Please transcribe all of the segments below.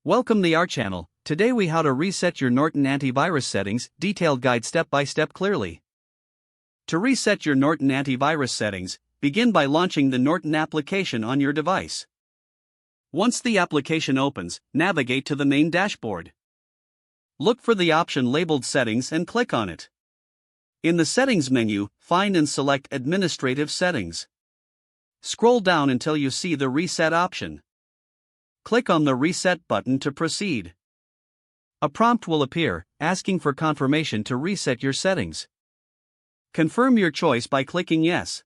Welcome to our channel. Today we how to reset your Norton Antivirus settings, detailed guide step by step clearly. To reset your Norton Antivirus settings, begin by launching the Norton application on your device. Once the application opens, navigate to the main dashboard. Look for the option labeled Settings and click on it. In the Settings menu, find and select Administrative Settings. Scroll down until you see the Reset option. Click on the Reset button to proceed. A prompt will appear, asking for confirmation to reset your settings. Confirm your choice by clicking Yes.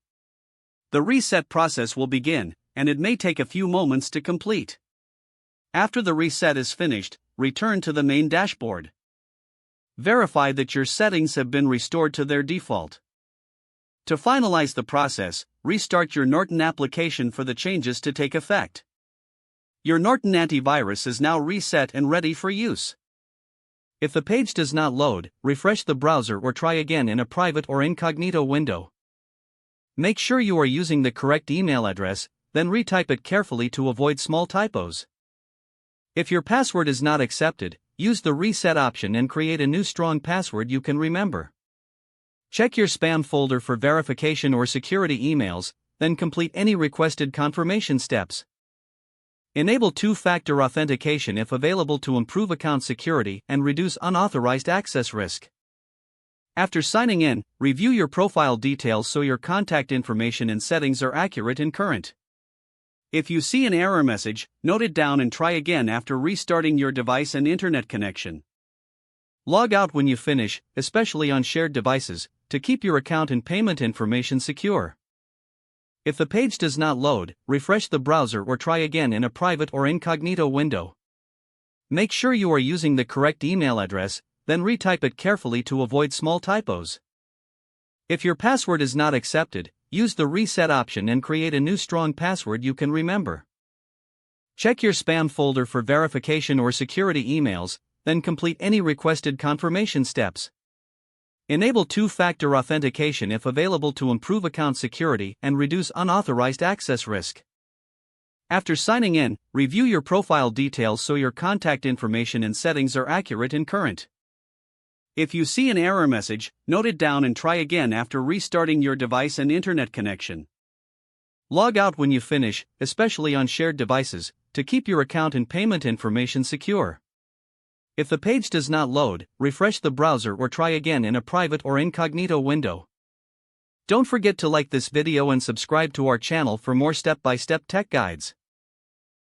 The reset process will begin, and it may take a few moments to complete. After the reset is finished, return to the main dashboard. Verify that your settings have been restored to their default. To finalize the process, restart your Norton application for the changes to take effect. Your Norton Antivirus is now reset and ready for use. If the page does not load, refresh the browser or try again in a private or incognito window. Make sure you are using the correct email address, then retype it carefully to avoid small typos. If your password is not accepted, use the reset option and create a new strong password you can remember. Check your spam folder for verification or security emails, then complete any requested confirmation steps. Enable two-factor authentication if available to improve account security and reduce unauthorized access risk. After signing in, review your profile details so your contact information and settings are accurate and current. If you see an error message, note it down and try again after restarting your device and internet connection. Log out when you finish, especially on shared devices, to keep your account and payment information secure. If the page does not load, refresh the browser or try again in a private or incognito window. Make sure you are using the correct email address, then retype it carefully to avoid small typos. If your password is not accepted, use the reset option and create a new strong password you can remember. Check your spam folder for verification or security emails, then complete any requested confirmation steps. Enable two-factor authentication if available to improve account security and reduce unauthorized access risk. After signing in, review your profile details so your contact information and settings are accurate and current. If you see an error message, note it down and try again after restarting your device and internet connection. Log out when you finish, especially on shared devices, to keep your account and payment information secure. If the page does not load, refresh the browser or try again in a private or incognito window. Don't forget to like this video and subscribe to our channel for more step-by-step tech guides.